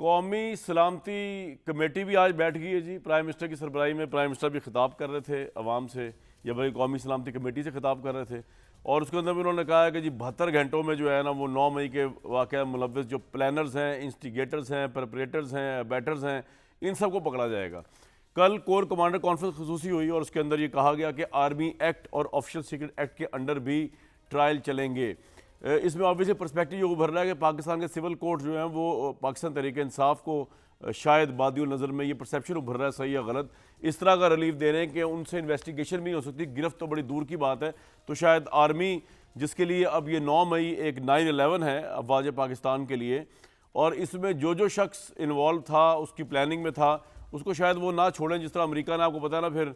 कौमी सलामती कमेटी भी आज बैठ गई है जी, प्राइम मिनिस्टर की सरबराही में। प्राइम मिनिस्टर भी खिताब कर रहे थे अवाम से, या भाई कौमी सलामती कमेटी से खिताब कर रहे थे, और उसके अंदर भी उन्होंने कहा है कि जी 72 घंटों में जो है ना वो 9 मई के वाक़या मुलव्विस जो प्लानर्स हैं, इंस्टिगेटर्स हैं, परपरेटर्स हैं, अबैटर्स हैं, इन सबको पकड़ा जाएगा। कल कोर कमांडर कॉन्फ्रेंस खसूसी हुई और उसके अंदर ये कहा गया कि आर्मी एक्ट और ऑफिशियल सीक्रेट एक्ट के अंडर भी ट्रायल चलेंगे। इसमें ऑब्वियसली पर्सपेक्टिव ये उभर रहा है कि पाकिस्तान के सिविल कोर्ट जो हैं वो पाकिस्तान तहरीक इंसाफ को शायद बादियों नज़र में ये परसेप्शन उभर रहा है, सही या गलत, इस तरह का रिलीफ दे रहे हैं कि उनसे इन्वेस्टिगेशन भी नहीं हो सकती, गिरफ्त तो बड़ी दूर की बात है। तो शायद आर्मी, जिसके लिए अब ये 9 मई एक 9/11 है अफवाज पाकिस्तान के लिए, और इसमें जो शख्स इन्वॉल्व था, उसकी प्लानिंग में था, उसको शायद वो ना छोड़ें। जिस तरह अमेरिका ने, आपको पता है ना, फिर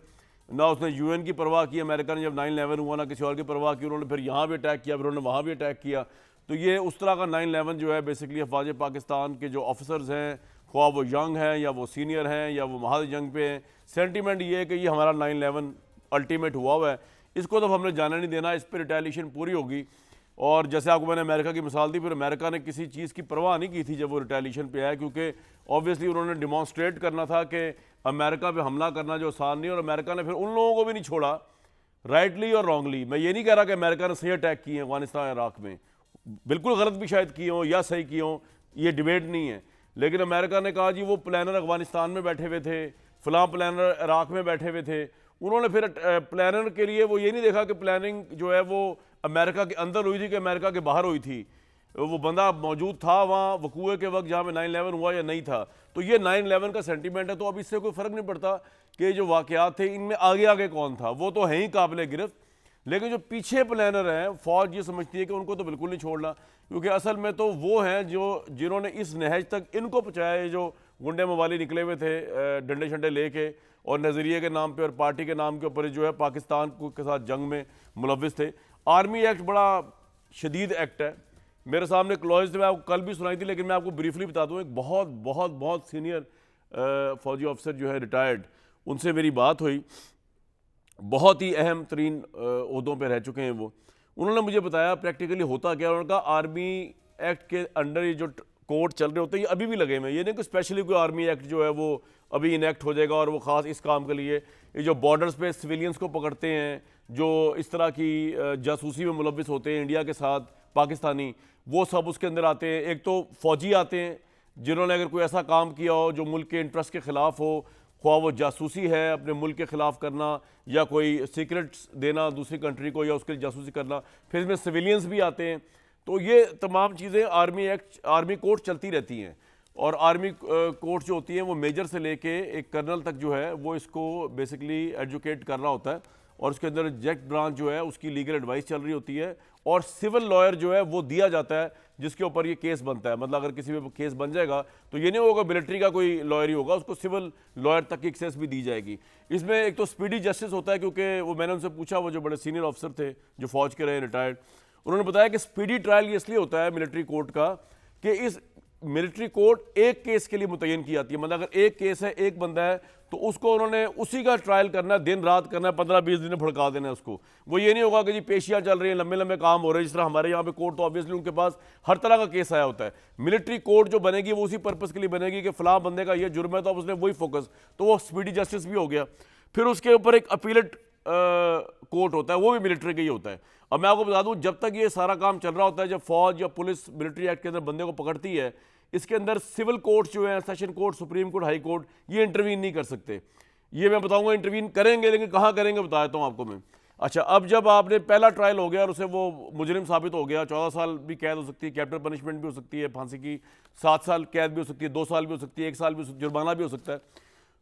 ना उसने यूएन की परवाह की, अमेरिका ने जब 9/11 हुआ, ना किसी और की परवाह की, उन्होंने फिर यहाँ भी अटैक किया, फिर उन्होंने वहाँ भी अटैक किया। तो ये उस तरह का 9/11 जो है बेसिकली अफवाज पाकिस्तान के जो ऑफिसर्स हैं, ख्वाह वो यंग हैं या वो सीनियर हैं या वो महाज जंग पे हैं, सेंटीमेंट ये है कि ये हमारा 9/11 अल्टीमेट हुआ है, इसको तो हमने जाने नहीं देना, इस पर रिटेलिएशन पूरी होगी। और जैसे आपको मैंने अमेरिका की मिसाल दी, फिर अमेरिका ने किसी चीज़ की परवाह नहीं की थी जब वो रिटेलिएशन पे आया, क्योंकि ऑब्वियसली उन्होंने डिमॉन्स्ट्रेट करना था कि अमेरिका पे हमला करना जो आसान नहीं, और अमेरिका ने फिर उन लोगों को भी नहीं छोड़ा, राइटली और रॉन्गली। मैं ये नहीं कह रहा कि अमेरिका ने सही अटैक किए हैं अफगानिस्तान इराक में, बिल्कुल गलत भी शायद किए हों या सही किए हों, ये डिबेट नहीं है। लेकिन अमेरिका ने कहा जी वो प्लानर अफगानिस्तान में बैठे हुए थे, फलां प्लानर इराक में बैठे हुए थे। उन्होंने फिर प्लानर के लिए वो ये नहीं देखा कि प्लानिंग जो है वो अमेरिका के अंदर हुई थी कि अमेरिका के बाहर हुई थी, वो बंदा मौजूद था वहाँ वकूए के वक्त जहाँ पे 9/11 हुआ या नहीं था। तो ये 9/11 का सेंटीमेंट है। तो अब इससे कोई फ़र्क नहीं पड़ता कि जो वाक़यात थे इनमें आगे आगे कौन था, वो तो है ही काबिल गिरफ्त, लेकिन जो पीछे प्लानर हैं फ़ौज ये समझती है कि उनको तो बिल्कुल नहीं छोड़ना, क्योंकि असल में तो वो हैं जिन्होंने इस नहज तक इनको पहुँचाया। ये जो गुंडे मवाली निकले हुए थे डंडे शंडे लेके और नज़रिए के नाम पे और पार्टी के नाम के ऊपर जो है पाकिस्तान के साथ जंग में मुलव्विस थे। आर्मी एक्ट बड़ा शदीद एक्ट है। मेरे सामने क्लॉज मैं आपको कल भी सुनाई थी, लेकिन मैं आपको ब्रीफली बता दूं, एक बहुत बहुत बहुत सीनियर फौजी ऑफिसर जो है रिटायर्ड, उनसे मेरी बात हुई, बहुत ही अहम तरीन ओहदों पे रह चुके हैं वो। उन्होंने मुझे बताया प्रैक्टिकली होता क्या। उन्होंने कहा आर्मी एक्ट के अंडर ये जो कोर्ट चल रहे होते हैं ये अभी भी लगे हुए हैं, ये नहीं कि स्पेशली कोई आर्मी एक्ट जो है वो अभी इनेक्ट हो जाएगा और वो ख़ास इस काम के लिए। ये जो बॉर्डर्स पे सिविलियंस को पकड़ते हैं, जो इस तरह की जासूसी में मुलव्विस होते हैं इंडिया के साथ पाकिस्तानी, वो सब उसके अंदर आते हैं। एक तो फ़ौजी आते हैं जिन्होंने अगर कोई ऐसा काम किया हो जो मुल्क के इंटरेस्ट के ख़िलाफ़ हो, ख्वाह वो जासूसी है अपने मुल्क के ख़िलाफ़ करना या कोई सीक्रेट्स देना दूसरी कंट्री को या उसके लिए जासूसी करना, फिर इसमें सिविलियंस भी आते हैं। तो ये तमाम चीज़ें आर्मी एक्ट, आर्मी कोर्ट चलती रहती हैं। और आर्मी कोर्ट जो होती हैं वो मेजर से लेके एक कर्नल तक जो है वो इसको बेसिकली एजुकेट कर रहा होता है, और उसके अंदर एग्जेक्ट ब्रांच जो है उसकी लीगल एडवाइस चल रही होती है, और सिविल लॉयर जो है वो दिया जाता है जिसके ऊपर ये केस बनता है। मतलब अगर किसी पे केस बन जाएगा तो ये नहीं होगा मिलिट्री का कोई लॉयर ही होगा, उसको सिविल लॉयर तक की एक्सेस भी दी जाएगी। इसमें एक तो स्पीडी जस्टिस होता है, क्योंकि वो मैंने उनसे पूछा, वो जो बड़े सीनियर ऑफिसर थे जो फौज के रहे रिटायर्ड, उन्होंने बताया कि स्पीडी ट्रायल ये इसलिए होता है मिलिट्री कोर्ट का कि इस मिलिट्री कोर्ट एक केस के लिए मुतय्यन की जाती है। मतलब अगर एक केस है, एक बंदा है, तो उसको उन्होंने उसी का ट्रायल करना है, दिन रात करना है, 15-20 दिन भड़का देना है उसको। वो ये नहीं होगा कि जी पेशियां चल रही हैं, लंबे लंबे काम हो रहे हैं, जिस तरह हमारे यहाँ पे कोर्ट तो ऑब्वियसली उनके पास हर तरह का केस आया होता है। मिलिट्री कोर्ट जो बनेगी वो उसी पर्पज़ के लिए बनेगी कि फलां बंदे का ये जुर्म है तो अब उसने वही फोकस, तो वो स्पीडी जस्टिस भी हो गया। फिर उसके ऊपर एक अपीलेट कोर्ट होता है, वो भी मिलिट्री का ही होता है। अब मैं आपको बता दूं, जब तक ये सारा काम चल रहा होता है, जब फौज या पुलिस मिलिट्री एक्ट के अंदर बंदे को पकड़ती है, इसके अंदर सिविल कोर्ट जो है, session court, supreme court, high court, ये इंटरवीन नहीं कर सकते। ये मैं बताऊंगा इंटरवीन करेंगे, लेकिन कहाँ करेंगे बता देता हूँ आपको मैं। अच्छा, अब जब आपने पहला ट्रायल हो गया और उसे वो मुजरिम साबित हो गया, 14 साल भी कैद हो सकती है, कैपिटल पनिशमेंट भी हो सकती है, फांसी की 7 साल कैद भी हो सकती है, 2 साल भी हो सकती है, 1 साल भी जुर्माना भी हो सकता है।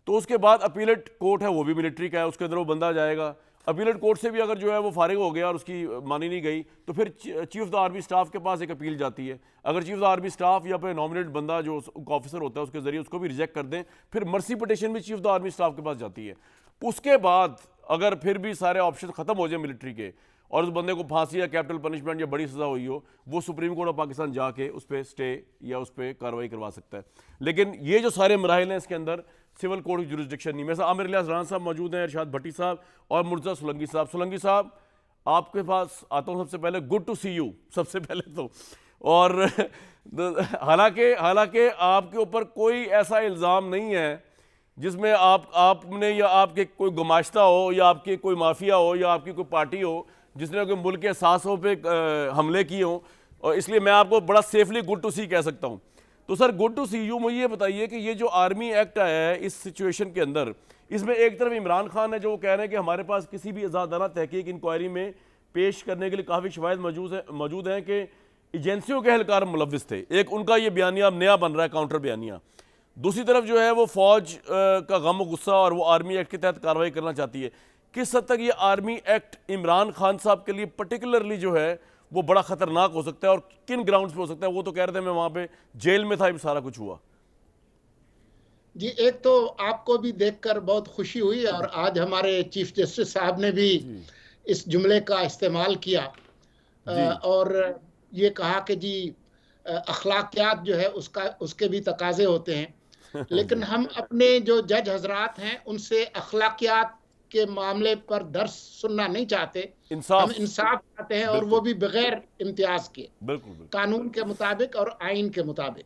तो उसके बाद अपीलेट कोर्ट है, वो भी मिलिट्री का है, उसके अंदर वो बंदा जाएगा। अपीलेट कोर्ट से भी अगर जो है वो फारिग हो गया और उसकी मानी नहीं गई, तो फिर chief of the army staff के पास एक अपील जाती है। अगर chief of the army staff या फिर नॉमिनेट बंदा जो ऑफिसर होता है उसके जरिए उसको भी रिजेक्ट कर दें, फिर मर्सी पिटिशन भी chief of the army staff के पास जाती है। उसके बाद अगर फिर भी सारे ऑप्शन खत्म हो जाए मिलिट्री के और उस बंदे को फांसी या कैपिटल पनिशमेंट या बड़ी सजा हुई हो, वो सुप्रीम कोर्ट ऑफ पाकिस्तान जाके उस पर स्टे या उस पर कार्रवाई करवा सकता है। लेकिन ये जो सारे मराहल हैं इसके अंदर सिविल कोर्ट की जुरिस्डिक्शन नहीं। मेरे साथ आमिर इलियास राना साहब मौजूद हैं, इरशाद भट्टी साहब और मुर्तज़ा सोलंकी साहब। सोलंकी साहब, आपके पास आता हूँ सबसे पहले, गुड टू सी यू सबसे पहले तो। और हालांकि हालांकि आपके ऊपर कोई ऐसा इल्ज़ाम नहीं है जिसमें आपने या आपके कोई गुमाश्ता हो या आपकी कोई माफिया हो या आपकी कोई पार्टी हो जिसने कोई मुल्क के एहसासों पे हमले किए हों, और इसलिए मैं आपको बड़ा सेफली गुड टू सी कह सकता हूँ। तो sir good to see you, मुझे ये बताइए कि ये जो आर्मी एक्ट आया है इस सिचुएशन के अंदर, इसमें एक तरफ इमरान खान है जो वो कह रहे हैं कि हमारे पास किसी भी आज़ादाना तहकीक इंक्वायरी में पेश करने के लिए काफ़ी शवाहिद मौजूद हैं कि एजेंसियों के एहलकार मुलविस थे। एक उनका ये बयानिया अब नया बन रहा है, काउंटर बयानिया। दूसरी तरफ जो है वो फौज का गम और गुस्सा और वो आर्मी एक्ट के तहत कार्रवाई करना चाहती है। किस हद तक ये आर्मी एक्ट इमरान खान साहब के लिए पर्टिकुलरली जो है वो बड़ा खतरनाक हो सकता है और किन ग्राउंड्स पे हो सकता है? वो तो कह रहे थे मैं वहां पे जेल में था, ये सारा कुछ हुआ। जी, एक तो आपको भी देखकर बहुत खुशी हुई और आज हमारे चीफ जस्टिस साहब ने भी इस जुमले का इस्तेमाल किया और ये कहा कि जी अखलाकियात जो है उसके भी तकाजे होते हैं, लेकिन हम अपने जो जज हजरात हैं उनसे अखलाकियात के मामले पर दर्स सुनना नहीं चाहते। हम इंसाफ चाहते हैं और वो भी बगैर इम्तियाज के, कानून के मुताबिक और आइन के मुताबिक।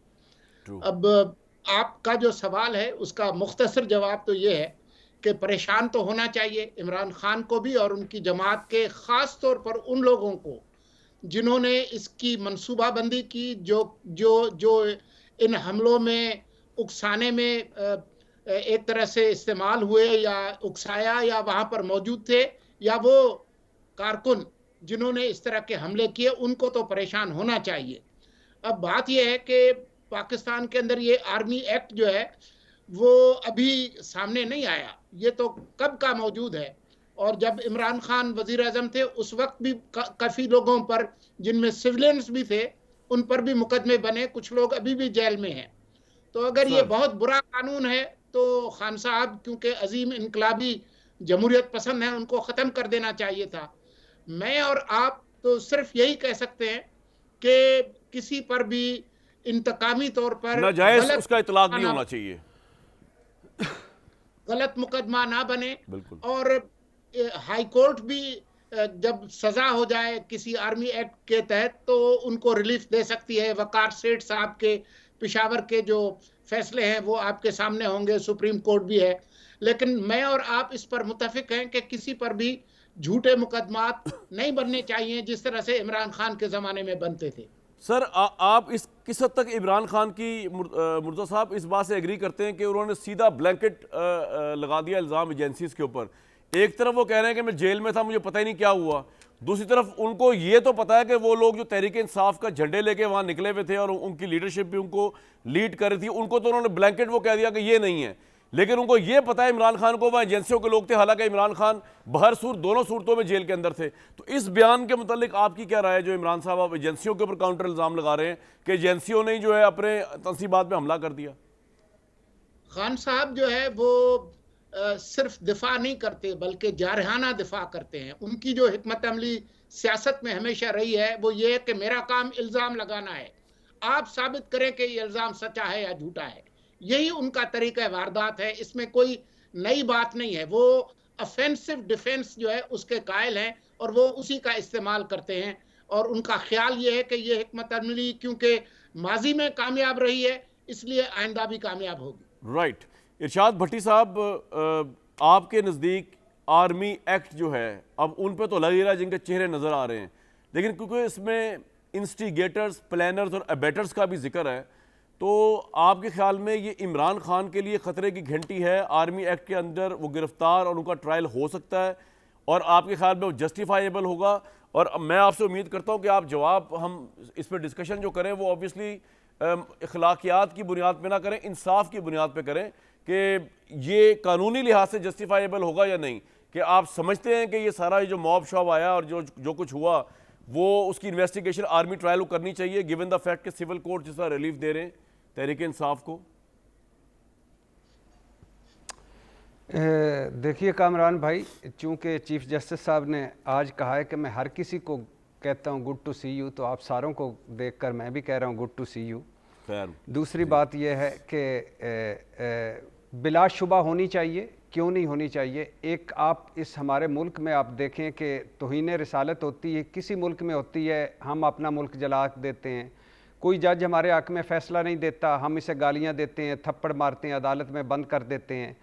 अब आपका जो सवाल है उसका मुख्तसर जवाब तो ये है कि परेशान तो होना चाहिए इमरान खान को भी और उनकी जमात के, ख़ास तौर पर उन लोगों को जिन्होंने इसकी मंसूबाबंदी की, जो इन हमलों में उकसाने में एक तरह से इस्तेमाल हुए या उकसाया या वहाँ पर मौजूद थे, या वो कारकुन जिन्होंने इस तरह के हमले किए, उनको तो परेशान होना चाहिए। अब बात यह है कि पाकिस्तान के अंदर ये आर्मी एक्ट जो है वो अभी सामने नहीं आया, ये तो कब का मौजूद है। और जब इमरान खान वजीर आजम थे उस वक्त भी काफ़ी लोगों पर, जिनमें सिविलियंस भी थे, उन पर भी मुकदमे बने, कुछ लोग अभी भी जेल में हैं। तो अगर ये बहुत बुरा कानून है तो खान साहब, क्योंकि अजीम इनकलाबी जमहूरियत पसंद है, उनको ख़त्म कर देना चाहिए था। मैं और आप तो सिर्फ यही कह सकते हैं कि किसी पर भी इंतकामी तौर पर नाजायज उसका इतलाक नहीं होना चाहिए, गलत मुकदमा ना बने। और हाई कोर्ट भी जब सजा हो जाए किसी आर्मी एक्ट के तहत तो उनको रिलीफ दे सकती है। वकार सेठ साहब के पेशावर के जो फैसले हैं वो आपके सामने होंगे, सुप्रीम कोर्ट भी है। लेकिन मैं और आप इस पर मुत्तफिक हैं कि किसी पर भी झूठे मुकदमात नहीं बनने चाहिए जिस तरह से इमरान खान के ज़माने में बनते थे। सर आप इस किस हद तक इमरान खान की, मुर्तज़ा साहब, इस बात से एग्री करते हैं कि उन्होंने सीधा ब्लैंकेट लगा दिया इल्ज़ाम एजेंसीज के ऊपर? एक तरफ वो कह रहे हैं कि मैं जेल में था, मुझे पता ही नहीं क्या हुआ, दूसरी तरफ उनको ये तो पता है कि वो लोग जो तहरीक इंसाफ का झंडे लेके वहाँ निकले हुए थे और उनकी लीडरशिप भी उनको लीड कर रही थी, उनको तो उन्होंने ब्लैंकेट वो कह दिया कि ये नहीं है। लेकिन उनको ये पता है इमरान खान को वहाँ एजेंसियों के लोग थे, हालांकि इमरान खान बहर सूरत दोनों सूरतों में जेल के अंदर थे। तो इस बयान के मुतालिक आपकी क्या राय है जो इमरान साहब आप एजेंसियों के ऊपर काउंटर इल्ज़ाम लगा रहे हैं कि एजेंसियों ने जो है अपने तंसीबात पे हमला कर दिया? खान साहब जो है वो सिर्फ दिफा नहीं करते बल्कि जारहाना दिफा करते हैं। उनकी जो हिकमत अमली सियासत में हमेशा रही है वो ये है कि मेरा काम इल्ज़ाम लगाना है, आप साबित करें कि ये इल्ज़ाम सच्चा है या झूठा है। यही उनका तरीका वारदात है, इसमें कोई नई बात नहीं है। वो ऑफेंसिव डिफेंस जो है उसके कायल हैं और वो उसी का इस्तेमाल करते हैं। और उनका ख्याल ये है कि ये हिकमत अमली क्योंकि माजी में कामयाब रही है इसलिए आइंदा भी कामयाब होगी। राइट। इरशाद भट्टी साहब, आपके नज़दीक आर्मी एक्ट जो है अब उन पे तो लग ही रहा है जिनके चेहरे नज़र आ रहे हैं, लेकिन क्योंकि इसमें इंस्टिगेटर्स, प्लानर्स और अबेटर्स का भी जिक्र है, तो आपके ख्याल में ये इमरान खान के लिए ख़तरे की घंटी है? आर्मी एक्ट के अंदर वो गिरफ्तार और उनका ट्रायल हो सकता है और आपके ख्याल में वो जस्टिफाइबल होगा? और मैं आपसे उम्मीद करता हूँ कि आप जवाब, हम इस पर डिस्कशन जो करें वो ऑब्वियसली अखलाकियात की बुनियाद पे ना करें, इंसाफ की बुनियाद पे करें कि ये कानूनी लिहाज से जस्टिफाइबल होगा या नहीं। कि आप समझते हैं कि ये सारा जो मॉब शॉब आया और जो कुछ हुआ वो उसकी इन्वेस्टिगेशन आर्मी ट्रायल को करनी चाहिए गिवन द फैक्ट कि सिविल कोर्ट जिस तरह रिलीफ दे रहे हैं तहरीक इंसाफ को? देखिए कामरान भाई, चूंकि चीफ जस्टिस साहब ने आज कहा है कि मैं हर किसी को कहता हूँ गुड टू सी यू, तो आप सारों को देखकर मैं भी कह रहा हूँ गुड टू सी यू। दूसरी बात यह है कि बिलाशुबा होनी चाहिए, क्यों नहीं होनी चाहिए। एक आप इस हमारे मुल्क में आप देखें कि तौहीन रिसालत होती है, किसी मुल्क में होती है, हम अपना मुल्क जला देते हैं। कोई जज हमारे हक में फ़ैसला नहीं देता, हम इसे गालियां देते हैं, थप्पड़ मारते हैं, अदालत में बंद कर देते हैं।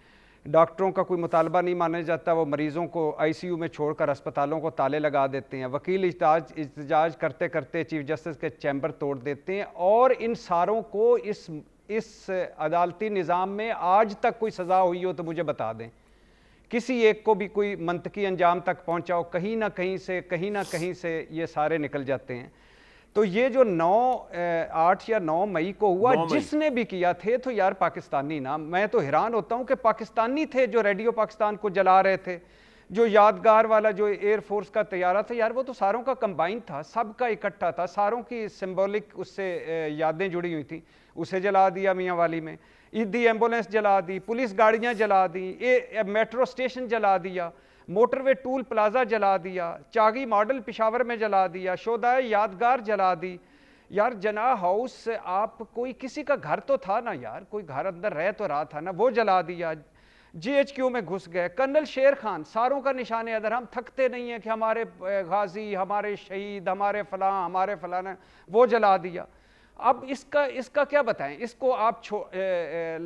डॉक्टरों का कोई मुतालबा नहीं माना जाता, वो मरीज़ों को आईसीयू में छोड़कर अस्पतालों को ताले लगा देते हैं। वकील इhtजाज करते करते चीफ जस्टिस के चैम्बर तोड़ देते हैं। और इन सारों को इस अदालती निज़ाम में आज तक कोई सज़ा हुई हो तो मुझे बता दें, किसी एक को भी कोई मंतकी अंजाम तक पहुँचाओ, कहीं ना कहीं से ये सारे निकल जाते हैं। तो ये जो 8 या 9 मई को हुआ, जिसने भी किया थे तो यार पाकिस्तानी ना। मैं तो हैरान होता हूं कि पाकिस्तानी थे जो रेडियो पाकिस्तान को जला रहे थे। जो यादगार वाला जो एयरफोर्स का तैयारा था यार, वो तो सारों का कंबाइन था, सबका इकट्ठा था, सारों की सिंबॉलिक उससे यादें जुड़ी हुई थी। उसे जला दिया मियाँ वाली में, ईदी एम्बुलेंस जला दी, पुलिस गाड़ियाँ जला दी, मेट्रो स्टेशन जला दिया, मोटरवे टूल प्लाजा जला दिया, चागी मॉडल पेशावर में जला दिया, शोदाए यादगार जला दी। यार जना हाउस, आप कोई किसी का घर तो था ना यार, कोई घर अंदर रह तो रहा था ना, वो जला दिया। GHQ में घुस गए। कर्नल शेर खान, सारों का निशान अदर, हम थकते नहीं हैं कि हमारे गाजी, हमारे शहीद, हमारे फलाना, वो जला दिया। अब इसका क्या बताएं? इसको आप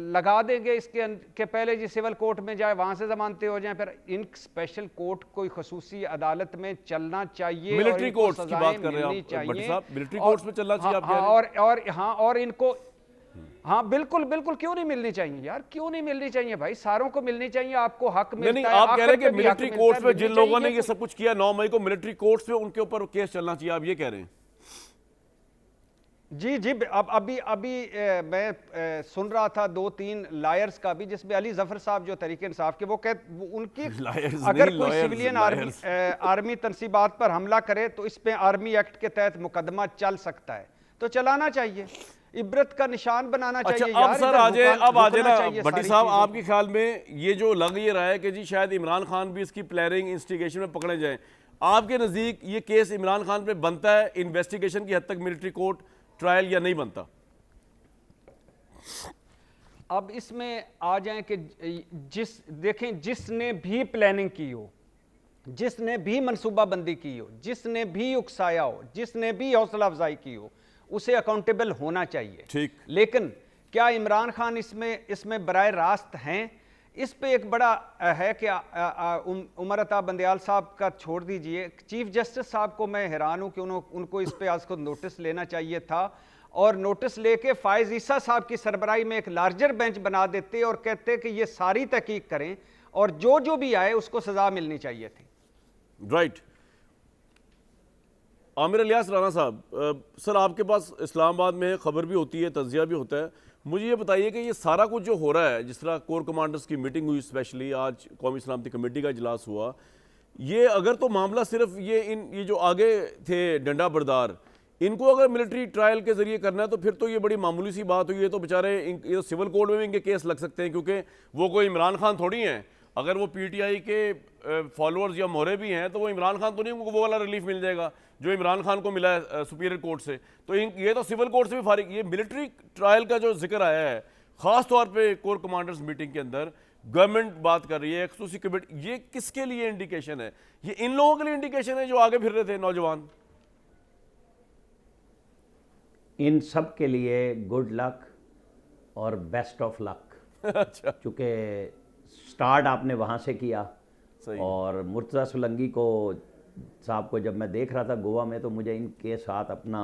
लगा देंगे के पहले जी सिविल कोर्ट में जाए, वहां से जमानते हो जाएं, फिर इन स्पेशल कोर्ट कोई खसूसी अदालत में चलना चाहिए। मिलिट्री कोर्ट्स की बात कर रहे हैं आप भट्टी साहब, मिलिट्री कोर्ट्स में चलना चाहिए आप कह रहे हैं? और इनको हाँ बिल्कुल क्यों नहीं मिलनी चाहिए यार, क्यों नहीं मिलनी चाहिए भाई? सारों को मिलनी चाहिए, आपको हक मिलता है। आप कह रहे हैं कि मिलिट्री कोर्ट्स में जिन लोगों ने ये सब कुछ किया 9 मई को, मिलिट्री कोर्ट्स में उनके ऊपर केस चलना चाहिए, आप ये कह रहे हैं? जी अब अभी मैं सुन रहा था 2-3 लायर्स का भी, जिसमें अली जफर साहब जो तरीके इंसाफ के, वो उनकी अगर कोई सिविलियन आर्मी तनसीबात पर हमला करे तो इस पे आर्मी एक्ट के तहत मुकदमा चल सकता है, तो चलाना चाहिए, इबरत का निशान बनाना चाहिए। अब सर आ जाए ना भट्टी साहब, आपके ख्याल में ये जो लग ये रहा है कि जी शायद इमरान खान भी इसकी प्लानिंग इंस्टिगेशन में पकड़े जाएं, आपके नज़दीक ये केस इमरान खान पे बनता है इन्वेस्टिगेशन की हद तक, मिलिट्री कोर्ट ट्रायल, या नहीं बनता? अब इसमें आ जाएं कि देखें, जिसने भी प्लानिंग की हो, जिसने भी मनसूबाबंदी की हो, जिसने भी उकसाया हो, जिसने भी हौसला अफजाई की हो, उसे अकाउंटेबल होना चाहिए। ठीक, लेकिन क्या इमरान खान इसमें बराह रास्त हैं? इस पे एक बड़ा है कि उमर अता बंदयाल साहब का छोड़ दीजिए, चीफ जस्टिस साहब को मैं हैरान हूं कि उनको इस पे आज को नोटिस लेना चाहिए था, और नोटिस लेके फायज ईसा साहब की सरबराही में एक लार्जर बेंच बना देते और कहते कि ये सारी तहकीक करें और जो भी आए उसको सजा मिलनी चाहिए थी। राइट। आमिर इलियास राना साहब, सर आपके पास इस्लामाबाद में खबर भी होती है, तज्जिया भी होता है, मुझे ये बताइए कि ये सारा कुछ जो हो रहा है, जिस तरह कोर कमांडर्स की मीटिंग हुई, स्पेशली आज कौमी सलामती कमेटी का इजलास हुआ, ये अगर तो मामला सिर्फ ये जो आगे थे डंडा बरदार, इनको अगर मिलिट्री ट्रायल के जरिए करना है तो फिर तो ये बड़ी मामूली सी बात हुई है। तो बेचारे ये तो सिविल कोर्ट में भी इनके केस लग सकते हैं, क्योंकि वो कोई इमरान खान थोड़ी हैं। अगर वो PTI के फॉलोअर्स या मोहरे भी हैं तो वो इमरान खान तो नहीं, उनको वो वाला रिलीफ मिल जाएगा जो इमरान खान को मिला है सुपीरियर कोर्ट से। तो ये तो सिविल कोर्ट से भी फारिग। ये मिलिट्री ट्रायल का जो जिक्र आया है ख़ास तौर पे कोर कमांडर्स मीटिंग के अंदर, गवर्नमेंट बात कर रही है, एक्सक्लूसिव कमेटी, ये किसके लिए इंडिकेशन है? ये इन लोगों के लिए इंडिकेशन है जो आगे फिर रहे थे नौजवान? इन सब के लिए गुड लक और बेस्ट ऑफ लक। अच्छा, चूँकि स्टार्ट आपने वहाँ से किया, और मुर्तज़ा सुलंगी को साहब को जब मैं देख रहा था गोवा में, तो मुझे इनके साथ अपना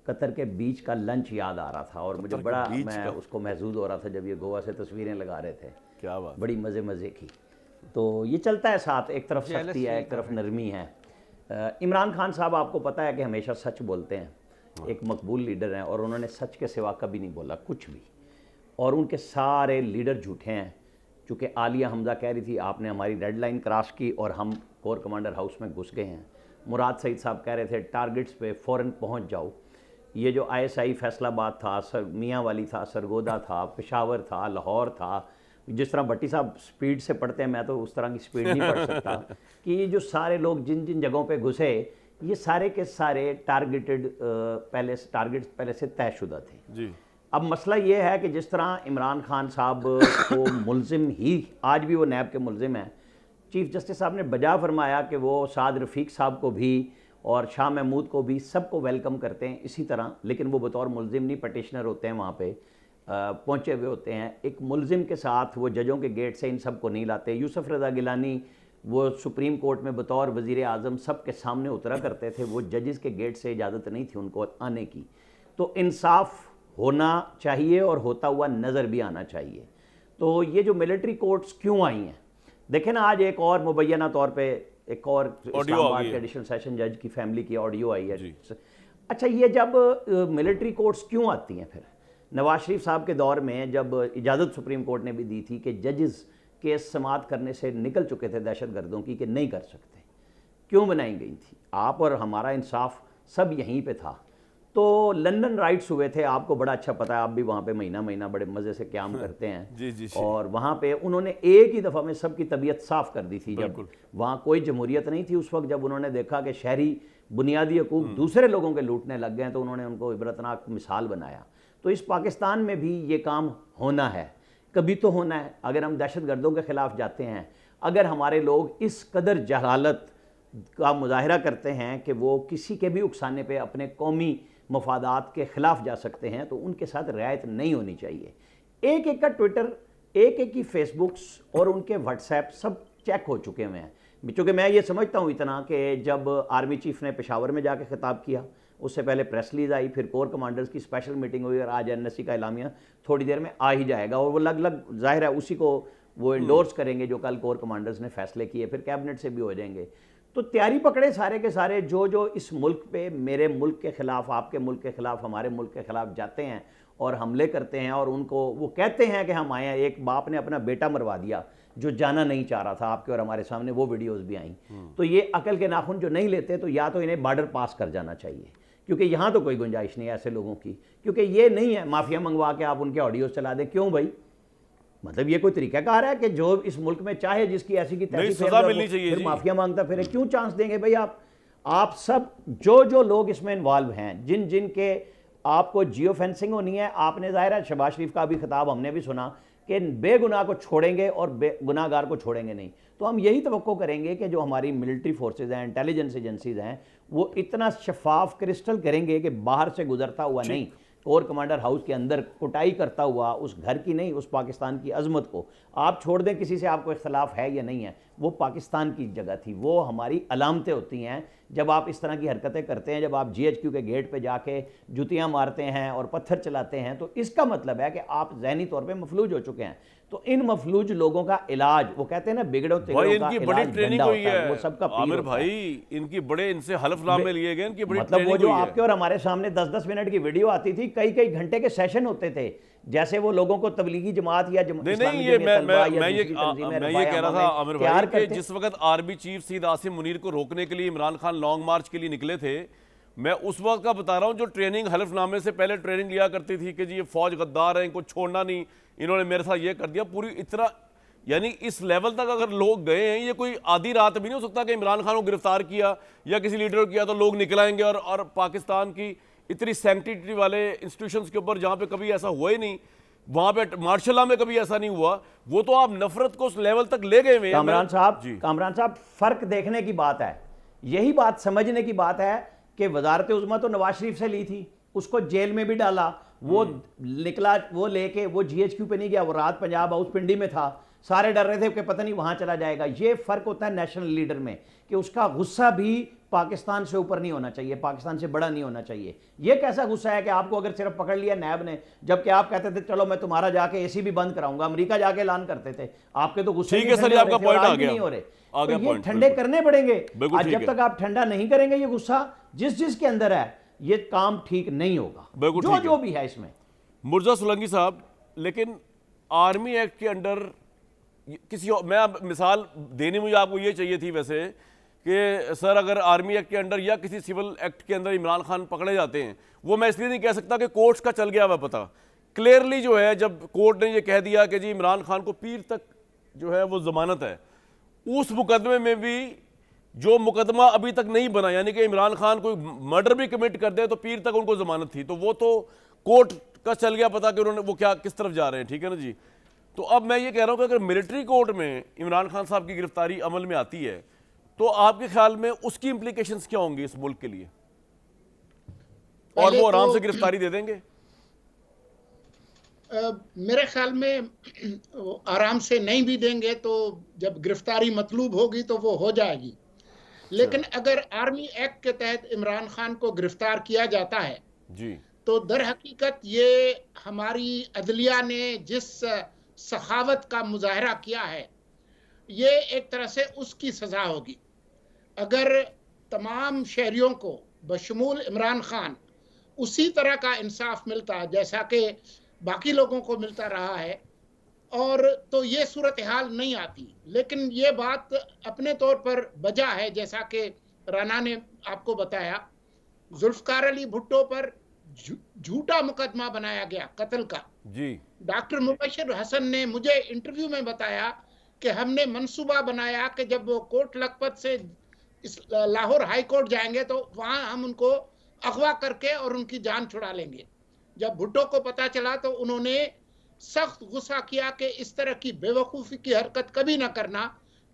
कतर के बीच का लंच याद आ रहा था, और मुझे बड़ा, मैं उसको महसूस हो रहा था जब ये गोवा से तस्वीरें लगा रहे थे। क्या बात, बड़ी मज़े की। तो ये चलता है साथ, एक तरफ सख्ती है, एक तरफ नरमी है। इमरान खान साहब आपको पता है कि हमेशा सच बोलते हैं, एक मकबूल लीडर हैं, और उन्होंने सच के सिवा कभी नहीं बोला कुछ भी, और उनके सारे लीडर झूठे हैं। चूँकि आलिया हमजा कह रही थी आपने हमारी रेड लाइन क्रॉस की और हम कोर कमांडर हाउस में घुस गए हैं। मुराद सईद साहब कह रहे थे टारगेट्स पे फ़ौरन पहुंच जाओ। ये जो ISI फैसलाबाद था, मियाँ वाली था, सरगोदा था, पेशावर था, लाहौर था, जिस तरह भट्टी साहब स्पीड से पढ़ते हैं, मैं तो उस तरह की स्पीड नहीं पढ़ सकता कि ये जो सारे लोग जिन जिन जगहों पे घुसे, ये सारे के सारे टारगेटेड टारगेट्स पहले से तयशुदा थे जी। अब मसला ये है कि जिस तरह इमरान खान साहब को मुलजिम ही, आज भी वो नैब के मुलजिम हैं, चीफ जस्टिस साहब ने बजा फरमाया कि वो साद रफ़ीक साहब को भी और शाह महमूद को भी सबको वेलकम करते हैं इसी तरह, लेकिन वो बतौर मुलजिम नहीं, पटिशनर होते हैं, वहाँ पे पहुँचे हुए होते हैं। एक मुलजिम के साथ वो जजों के गेट से इन सब को नहीं लाते। यूसुफ रज़ा गिलानी वो सुप्रीम कोर्ट में बतौर वज़ीर आज़म सब के सामने उतरा करते थे, वो जजेस के गेट से इजाज़त नहीं थी उनको आने की। तो इंसाफ होना चाहिए और होता हुआ नज़र भी आना चाहिए। तो ये जो मिलिट्री कोर्ट्स क्यों आई हैं, देखें ना, आज एक और मुबैना तौर पे एक और इस्लामाबाद के एडिशनल सेशन जज की फैमिली की ऑडियो आई है। अच्छा, ये जब मिलिट्री कोर्ट्स क्यों आती हैं फिर? नवाज शरीफ साहब के दौर में जब इजाज़त सुप्रीम कोर्ट ने भी दी थी कि जजेस केस समाअत करने से निकल चुके थे दहशतगर्दों की कि नहीं कर सकते, क्यों बनाई गई थी? आप और हमारा इंसाफ सब यहीं पे था। तो लंदन राइट्स हुए थे, आपको बड़ा अच्छा पता है, आप भी वहाँ पे महीना महीना बड़े मज़े से क़याम करते हैं। जी। और वहाँ पे उन्होंने एक ही दफ़ा में सबकी तबीयत साफ़ कर दी थी, जब वहाँ कोई जमहूरियत नहीं थी उस वक्त। जब उन्होंने देखा कि शहरी बुनियादी हकूक़ दूसरे लोगों के लूटने लग गए, तो उन्होंने उनको इबरतनाक मिसाल बनाया। तो इस पाकिस्तान में भी ये काम होना है, कभी तो होना है। अगर हम दहशतगर्दों के ख़िलाफ़ जाते हैं, अगर हमारे लोग इस कदर जहालत का मुजाहरा करते हैं कि वो किसी के भी उकसाने पे अपने कौमी मफादात के ख़िलाफ़ जा सकते हैं, तो उनके साथ रियायत नहीं होनी चाहिए। एक एक का ट्विटर, एक एक की फेसबुक्स और उनके व्हाट्सएप सब चेक हो चुके हुए हैं। चूँकि मैं ये समझता हूँ इतना कि जब आर्मी चीफ़ ने पेशावर में जाके ख़िताब किया, उससे पहले प्रेस रिलीज आई, फिर कोर कमांडर्स की स्पेशल मीटिंग हुई, और आज एनएससी का एलामिया थोड़ी देर में आ ही जाएगा, और वो अलग जाहिर है उसी को वो इंडोर्स करेंगे जो कल कोर कमांडर्स ने फैसले किए, फिर कैबिनेट से भी हो जाएंगे। तो तैयारी पकड़े सारे के सारे जो इस मुल्क पे, मेरे मुल्क के ख़िलाफ़, आपके मुल्क के ख़िलाफ़, हमारे मुल्क के ख़िलाफ़ जाते हैं और हमले करते हैं, और उनको वो कहते हैं कि हम आए हैं। एक बाप ने अपना बेटा मरवा दिया जो जाना नहीं चाह रहा था, आपके और हमारे सामने वो वीडियोज़ भी आई। तो ये अकल के नाखून जो नहीं लेते, तो या तो इन्हें बॉर्डर पास कर जाना चाहिए, क्योंकि यहाँ तो कोई गुंजाइश नहीं है ऐसे लोगों की, क्योंकि ये नहीं है माफिया मंगवा के आप उनके ऑडियोज चला दें। क्यों भाई? मतलब ये कोई तरीकाकार है कि जो इस मुल्क में चाहे जिसकी ऐसी की तैसी सजा मिलनी चाहिए, फिर माफिया मांगता फिर क्यों चांस देंगे भाई? आप सब जो लोग इसमें इन्वॉल्व हैं, जिन के आपको जियो फेंसिंग होनी है, आपने ज़ाहिर है शहबाज शरीफ का भी खिताब हमने भी सुना कि बेगुनाह को छोड़ेंगे और गुनाहगार को छोड़ेंगे नहीं। तो हम यही तवक्को करेंगे कि जो हमारी मिलिट्री फोर्सेज हैं, इंटेलिजेंस एजेंसीज हैं, वो इतना शफाफ क्रिस्टल करेंगे कि बाहर से गुजरता हुआ नहीं, कोर कमांडर हाउस के अंदर कुटाई करता हुआ उस घर की नहीं, उस पाकिस्तान की अजमत को आप छोड़ दें। किसी से आपको इख्तलाफ है या नहीं है, वो पाकिस्तान की जगह थी, वो हमारी अलामतें होती हैं। जब आप इस तरह की हरकतें करते हैं, जब आप GHQ के गेट पे जाके जुतियां मारते हैं और पत्थर चलाते हैं, तो इसका मतलब है कि आप ज़हनी तौर पे मफलूज हो चुके हैं। तो इन मफलूज लोगों का इलाज, वो कहते हैं ना बिगड़ो तिगड़ो का इनकी बड़ी ट्रेनिंग हुई है, वो सबका आमिर भाई, इनकी बड़े इनसे हलफनामे लिए गए, इनकी बड़ी मतलब वो जो आपके और हमारे सामने 10-10 मिनट की वीडियो आती थी, कई घंटे के सेशन होते थे, जैसे वो लोगों को तबलीगी जमात या नहीं, ये मैं ये कह रहा था आमिर भाई कि जिस वक्त आर्मी चीफ सईद आसिम मुनीर को रोकने के लिए इमरान खान लॉन्ग मार्च के लिए निकले थे, मैं उस वक्त का बता रहा हूं, जो ट्रेनिंग हलफनामे से पहले ट्रेनिंग लिया करती थी कि जी ये फौज गद्दार है, इनको छोड़ना नहीं, इन्होंने मेरे साथ ये कर दिया, पूरी इतना, यानी इस लेवल तक अगर लोग गए हैं, ये कोई आधी रात भी नहीं हो सकता कि इमरान खान को गिरफ्तार किया या किसी लीडर को किया तो लोग निकल आएंगे और पाकिस्तान की इतनी सैंक्टिटी वाले इंस्टीट्यूशंस के ऊपर जहां पे कभी ऐसा हुआ ही नहीं, वहां पे मार्शल लॉ में कभी ऐसा नहीं हुआ, वो तो आप नफरत को उस लेवल तक ले गए। कामरान साहब, फर्क देखने की बात है, यही बात समझने की बात है कि वजारत उज़्मा तो नवाज शरीफ से ली थी, उसको जेल में भी डाला, वो निकला, वो लेके वो GHQ पे नहीं गया, वो रात पंजाब हाउस पिंडी में था, सारे डर रहे थे कि पता नहीं वहां चला जाएगा। ये फर्क होता है नेशनल लीडर में कि उसका गुस्सा भी पाकिस्तान से ऊपर नहीं होना चाहिए, पाकिस्तान से बड़ा नहीं होना चाहिए। ये कैसा गुस्सा है कि आपको अगर सिर्फ पकड़ लिया नैब ने, जबकि आप कहते थे चलो मैं तुम्हारा जाके AC भी बंद कराऊंगा, अमेरिका जाके ऐलान करते थे, आपके तो गुस्से ठीक है सर, आपका पॉइंट आ गया, नहीं हो रहे, तो ये ठंडे करने पड़ेंगे। आज जब तक आप ठंडा नहीं करेंगे ये गुस्सा जिस के अंदर है, ये काम ठीक नहीं होगा, जो भी है इसमें। मुर्जा सोलंकी साहब, लेकिन आर्मी एक्ट के अंडर किसी मैं अब मिसाल देनी मुझे आपको ये चाहिए थी वैसे कि सर अगर आर्मी एक्ट के अंडर या किसी सिविल एक्ट के अंदर इमरान खान पकड़े जाते हैं, वो मैं इसलिए नहीं कह सकता कि कोर्ट्स का चल गया हुआ पता, क्लियरली जो है जब कोर्ट ने ये कह दिया कि जी इमरान खान को पीर तक जो है वो जमानत है, उस मुकदमे में भी जो मुकदमा अभी तक नहीं बना, यानी कि इमरान खान कोई मर्डर भी कमिट कर दे तो पीर तक उनको जमानत थी, तो वो तो कोर्ट का चल गया पता कि उन्होंने वो क्या किस तरफ जा रहे हैं, ठीक है ना जी। तो अब मैं ये कह रहा हूं कि अगर मिलिट्री कोर्ट में इमरान खान साहब की गिरफ्तारी अमल में आती है तो आपके ख्याल में उसकी इम्प्लीकेशंस क्या होंगी इस मुल्क के लिए, और पहले वो आराम तो से गिरफ्तारी दे देंगे? मेरे ख्याल में आराम से नहीं भी देंगे तो जब गिरफ्तारी मतलूब होगी तो वो हो जाएगी। लेकिन अगर आर्मी एक्ट के तहत इमरान खान को गिरफ्तार किया जाता है जी, तो दर हकीकत ये हमारी अदलिया ने जिस सखावत का मुजाहरा किया है, ये एक तरह से उसकी सजा होगी। अगर तमाम शहरियों को बशमूल इमरान खान उसी तरह का इंसाफ मिलता जैसा कि बाकी लोगों को मिलता रहा है, और तो ये सूरत हाल नहीं आती। लेकिन ये बात अपने तौर पर वजह है, जैसा कि राना ने आपको बताया, जुल्फकार अली भुट्टो पर झूठा मुकदमा बनाया गया कत्ल का जी। डॉक्टर मुबशिर हसन ने मुझे इंटरव्यू में बताया कि हमने मंसूबा बनाया कि जब वो कोट लखपत से इस लाहौर हाई कोर्ट जाएंगे तो वहां हम उनको अगवा करके और उनकी जान छुड़ा लेंगे। जब भुट्टो को पता चला तो उन्होंने सख्त गुस्सा किया कि इस तरह की बेवकूफ़ी की हरकत कभी ना करना,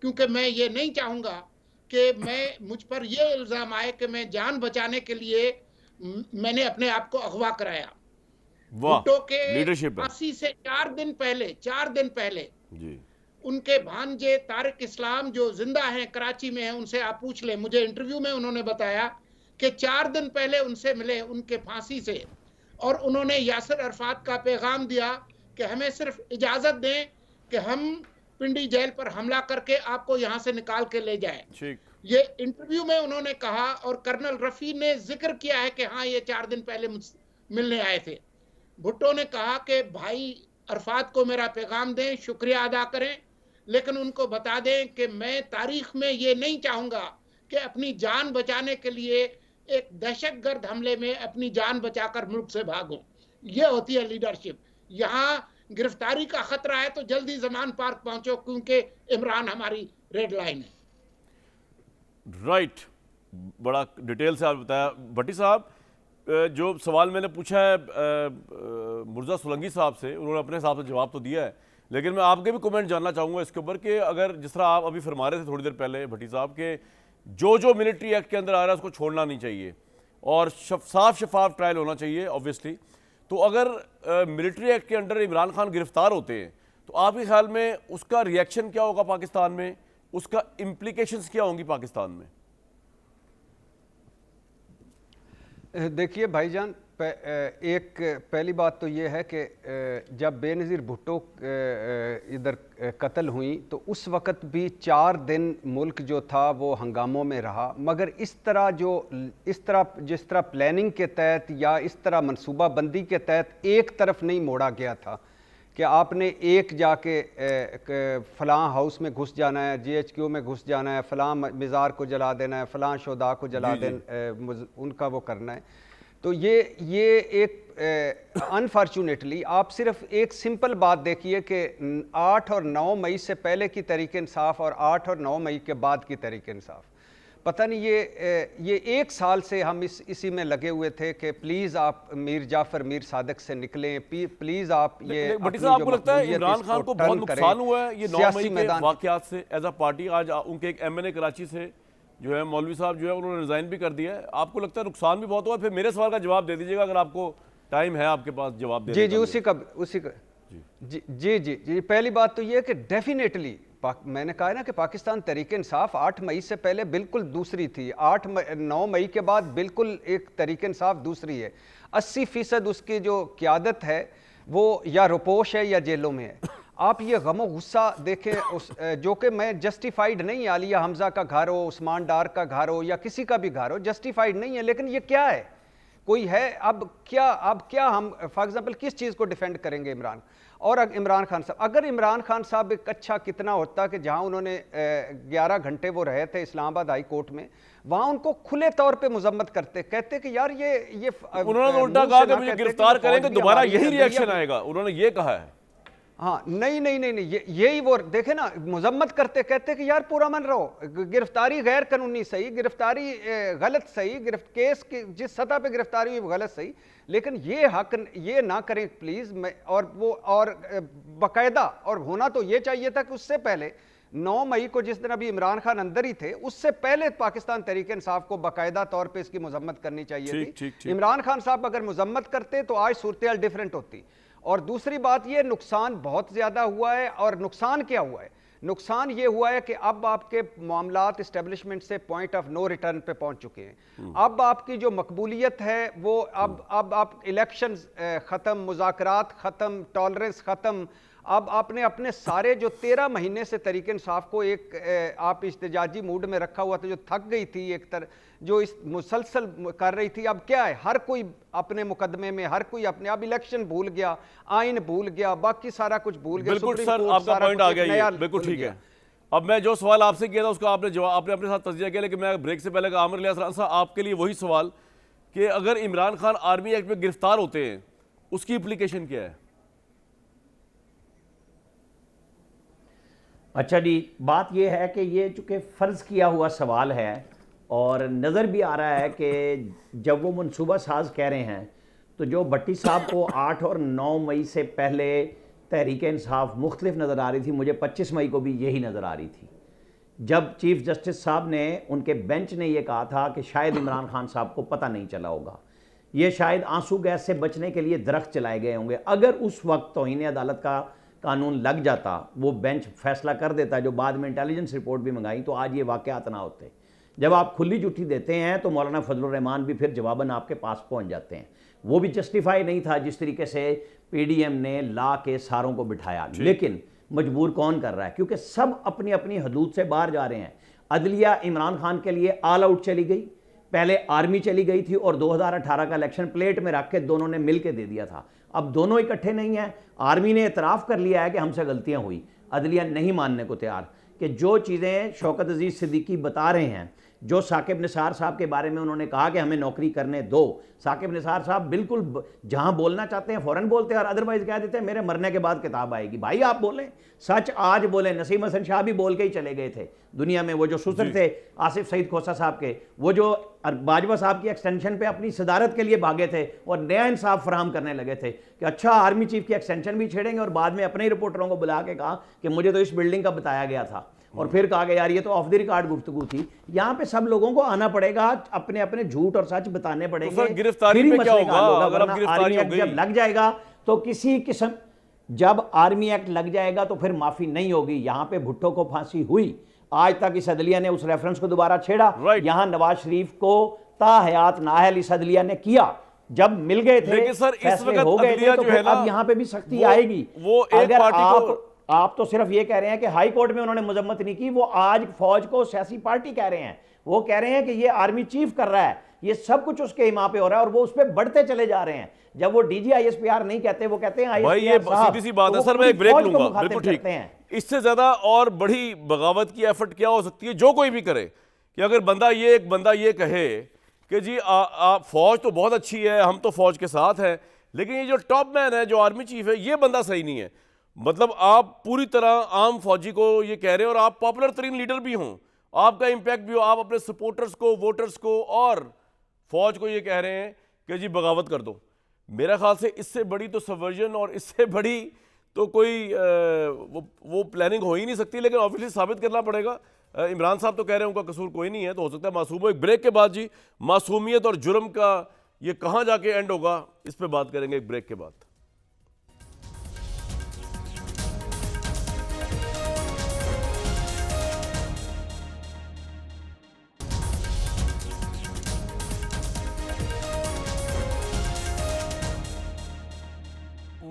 क्योंकि मैं ये नहीं चाहूँगा कि मुझ पर ये इल्ज़ाम आए कि मैं जान बचाने के लिए मैंने अपने आप को अगवा कराया। भुट्टो के फांसी से 4 दिन पहले जी, उनके भांजे तारिक इस्लाम जो जिंदा हैं, कराची में हैं, उनसे आप पूछ लें। मुझे इंटरव्यू में उन्होंने बताया कि 4 दिन पहले उनसे मिले उनके फांसी से, और उन्होंने यासिर अरफात का पैगाम दिया कि हमें सिर्फ इजाजत दें कि हम पिंडी जेल पर हमला करके आपको यहां से निकाल के ले जाएं। ये इंटरव्यू में उन्होंने कहा, और कर्नल रफी ने जिक्र किया है कि हाँ, ये 4 दिन पहले मिलने आए थे। भुट्टो ने कहा कि भाई अरफात को मेरा पैगाम दें, शुक्रिया अदा करें, लेकिन उनको बता दें कि मैं तारीख में ये नहीं चाहूंगा कि अपनी जान बचाने के लिए एक दहशतगर्द हमले में अपनी जान बचाकर मुल्क से भागूं। ये होती है लीडरशिप। यहाँ गिरफ्तारी का खतरा है तो जल्दी जमान पार्क पहुंचो, क्योंकि इमरान हमारी रेड लाइन है। राइट, बड़ा डिटेल से आप बताया। भट्टी साहब, जो सवाल मैंने पूछा है मुर्जा सोलंकी साहब से, उन्होंने अपने हिसाब से जवाब तो दिया है, लेकिन मैं आपके भी कमेंट जानना चाहूँगा इसके ऊपर कि अगर जिस तरह आप अभी फरमा रहे थे थोड़ी देर पहले भट्टी साहब के जो मिलिट्री एक्ट के अंदर आ रहा है उसको छोड़ना नहीं चाहिए और साफ शफाफ ट्रायल होना चाहिए ऑब्वियसली, तो अगर मिलिट्री एक्ट के अंडर इमरान खान गिरफ्तार होते हैं तो आपके ख्याल में उसका रिएक्शन क्या होगा पाकिस्तान में, उसका इम्प्लीकेशंस क्या होंगी पाकिस्तान में? देखिए भाईजान, एक पहली बात तो ये है कि जब बेनज़ीर भुट्टो इधर कत्ल हुई तो उस वक़्त भी 4 दिन मुल्क जो था वो हंगामों में रहा, मगर जिस तरह प्लानिंग के तहत या इस तरह मनसूबा बंदी के तहत एक तरफ नहीं मोड़ा गया था कि आपने एक जाके फ़लाँ हाउस में घुस जाना है, GHQ में घुस जाना है, फ़लाँ मज़ार को जला देना है, फ़लाँ शोदा को जला देना, उनका वो करना है। तो ये एक अनफॉर्चुनेटली आप सिर्फ एक सिंपल बात देखिए कि 8 और 9 मई से पहले की तहरीक इंसाफ और 8 और 9 मई के बाद की तहरीक इंसाफ, पता नहीं ये 1 साल से हम इसी में लगे हुए थे कि प्लीज़ आप मीर जाफ़र मीर सादिक से निकलें, प्लीज़ आप ये। भट्टी साहब, आपको लगता है इमरान खान को बहुत नुकसान हुआ है ये 9 मई के वाक़यात से एज अ पार्टी? आज उनके एक MNA कराची से जो है मौलवी साहब जो है उन्होंने रिज़ाइन भी कर दिया है, आपको लगता है नुकसान भी बहुत हुआ? फिर मेरे सवाल का जवाब दे दीजिएगा अगर आपको टाइम है आपके पास जवाब देने का। जी, पहली बात तो ये है कि डेफिनेटली मैंने कहा है ना कि पाकिस्तान तहरीक इंसाफ 8 मई से पहले बिल्कुल दूसरी थी, 9 मई के बाद बिल्कुल एक तहरीक इंसाफ दूसरी है। 80% उसकी जो क़यादत है वो या रोपोश है या जेलों में है। आप ये गमो गुस्सा देखें जो कि मैं जस्टिफाइड नहीं, आलिया हमजा का घर हो, उस्मान डार का घर हो या किसी का भी घर हो, जस्टिफाइड नहीं है, लेकिन ये क्या है, कोई है? अब क्या हम फॉर एग्जांपल किस चीज़ को डिफेंड करेंगे इमरान और इमरान खान साहब? अगर इमरान खान साहब एक अच्छा कितना होता कि जहां उन्होंने 11 घंटे वो रहे थे इस्लामाबाद हाई कोर्ट में, वहां उनको खुले तौर पे मजम्मत करते, कहते कि यार ये उन्होंने उल्टा कहा कि मुझे गिरफ्तार करेंगे दोबारा यही रिएक्शन आएगा, उन्होंने ये कहा है। हाँ नहीं नहीं नहीं नहीं, यही वो देखे ना, मजम्मत करते कहते कि यार पूरा मन रहो, गिरफ्तारी गैर कानूनी सही, गिरफ्तारी गलत सही, केस की जिस सतह पे गिरफ्तारी हुई वो गलत सही, लेकिन ये हक ये ना करें प्लीज। और बाकायदा, और होना तो ये चाहिए था कि उससे पहले 9 मई को जिस दिन अभी इमरान खान अंदर ही थे, उससे पहले पाकिस्तान तहरीक इंसाफ को बाकायदा तौर पे इसकी मजम्मत करनी चाहिए थी। इमरान खान साहब अगर मजम्मत करते तो आज सूरत डिफरेंट होती। और दूसरी बात ये, नुकसान बहुत ज्यादा हुआ है। और नुकसान क्या हुआ है? नुकसान ये हुआ है कि अब आपके मामलात इस्टेब्लिशमेंट से पॉइंट ऑफ नो रिटर्न पे पहुंच चुके हैं। अब आपकी जो मकबूलियत है वो अब आप इलेक्शन खत्म, मुज़ाकरात खत्म, टॉलरेंस खत्म। अब आपने अपने सारे जो 13 महीने से तहरीक इंसाफ को एक आप इस्तिजाजी मूड में रखा हुआ था, जो थक गई थी एक तरह, जो इस मुसलसल कर रही थी, अब क्या है, हर कोई अपने मुकदमे में, हर कोई अपने, अब इलेक्शन भूल गया, आइन भूल गया, बाकी सारा कुछ भूल गया। बिल्कुल सर, आपका पॉइंट आ गया ये, बिल्कुल ठीक है। अब मैं जो सवाल आपसे किया था उसका आपने जवाब, आपने अपने साथ तज्जिया किया, लेकिन मैं ब्रेक से पहले आमिर इलियास राना साहब आपके लिए वही सवाल कि अगर इमरान खान आर्मी एक्ट में गिरफ्तार होते हैं उसकी इम्प्लीकेशन क्या है? अच्छा जी, बात यह है कि ये चूँकि फ़र्ज़ किया हुआ सवाल है और नज़र भी आ रहा है कि जब वो मनसूबा साज कह रहे हैं तो जो भट्टी साहब को 8 और 9 मई से पहले तहरीक इंसाफ मुख्तलिफ नज़र आ रही थी, मुझे 25 मई को भी यही नज़र आ रही थी, जब चीफ जस्टिस साहब ने, उनके बेंच ने यह कहा था कि शायद इमरान खान साहब को पता नहीं चला होगा, ये शायद आंसू गैस से बचने के लिए दरख्त चलाए गए होंगे। अगर उस वक्त तौहीन अदालत का कानून लग जाता, वो बेंच फैसला कर देता, जो बाद में इंटेलिजेंस रिपोर्ट भी मंगाई, तो आज ये वाक़यात ना होते। जब आप खुली झूठी देते हैं तो मौलाना फजलुर रहमान भी फिर जवाबन आपके पास पहुंच जाते हैं। वो भी जस्टिफाई नहीं था जिस तरीके से पीडीएम ने ला के सारों को बिठाया, लेकिन मजबूर कौन कर रहा है? क्योंकि सब अपनी अपनी हदूद से बाहर जा रहे हैं। अदलिया इमरान खान के लिए ऑल आउट चली गई, पहले आर्मी चली गई थी, और 2018 का इलेक्शन प्लेट में रख के दोनों ने मिल के दे दिया था। अब दोनों इकट्ठे नहीं हैं। आर्मी ने एतराफ़ कर लिया है कि हमसे गलतियां हुई, अदलिया नहीं मानने को तैयार, कि जो चीज़ें शौकत अजीज़ सिद्दीकी बता रहे हैं, जो साकिब निसार साहब के बारे में उन्होंने कहा कि हमें नौकरी करने दो, साकिब निसार साहब बिल्कुल जहां बोलना चाहते हैं फ़ौरन बोलते हैं, और अदरवाइज़ कह देते हैं मेरे मरने के बाद किताब आएगी। भाई आप बोलें, सच आज बोलें। नसीम हसन शाह भी बोल के ही चले गए थे दुनिया में। वो जो सुसर थे आसिफ सईद खोसा साहब के, वो जो बाजवा साहब की एक्सटेंशन पे अपनी सदारत के लिए भागे थे और नया इंसाफ फराहम करने लगे थे कि अच्छा आर्मी चीफ की एक्सटेंशन भी छेड़ेंगे, और बाद में अपने ही रिपोर्टरों को बुला के कहा कि मुझे तो इस बिल्डिंग का बताया गया था, और फिर कहा गया यार ये तो ऑफ द रिकॉर्ड गुफ्तगू थी। यहाँ पे सब लोगों को आना पड़ेगा, अपने अपने झूठ और सच बताने पड़ेंगे। तो गिरफ्तारी में क्या होगा अगर अब गिरफ्तारी हो गई? जब लग जाएगा तो किसी किस्म, जब आर्मी एक्ट लग जाएगा तो फिर माफी नहीं होगी। यहाँ पे भुट्टो को फांसी हुई, आज तक इस अदलिया ने उस रेफरेंस को दोबारा छेड़ा। यहाँ नवाज शरीफ को ताहयात नाअहल इस अदलिया ने किया, जब मिल गए थे, लेकिन सर इस वक्त हो गए थे, तो फिर अब यहाँ पे भी सख्ती आएगी। वो एक पार्टी आप तो सिर्फ ये कह रहे हैं कि हाई कोर्ट में उन्होंने मजम्मत नहीं की, वो आज फौज को सियासी पार्टी कह रहे हैं। वो कह रहे हैं कि ये आर्मी चीफ कर रहा है, ये सब कुछ उसके इमाम पे हो रहा है, और वो उस पे बढ़ते चले जा रहे हैं। जब वो डीजी आईएसपीआर नहीं कहते, वो कहते हैं भाई ये सीधी सी बात है। सर मैं एक ब्रेक लूंगा, बिल्कुल ठीक। इससे ज्यादा और बड़ी बगावत की एफर्ट क्या हो सकती है, जो कोई भी करे, कि अगर एक बंदा ये कहे कि जी फौज तो बहुत अच्छी है, हम तो फौज के साथ हैं, लेकिन ये जो टॉप मैन है, जो आर्मी चीफ है, ये बंदा सही नहीं है। मतलब आप पूरी तरह आम फौजी को ये कह रहे हैं, और आप पॉपुलर तरीन लीडर भी हों, आपका इंपैक्ट भी हो, आप अपने सपोर्टर्स को, वोटर्स को और फौज को ये कह रहे हैं कि जी बगावत कर दो। मेरा ख्याल से इससे बड़ी तो सबवर्जन और इससे बड़ी तो कोई वो प्लानिंग हो ही नहीं सकती। लेकिन ऑब्वियसली साबित करना पड़ेगा। इमरान साहब तो कह रहे हैं उनका कसूर कोई नहीं है, तो हो सकता है मासूम हो। एक ब्रेक के बाद जी मासूमियत और जुर्म का ये कहाँ जाके एंड होगा, इस पर बात करेंगे एक ब्रेक के बाद।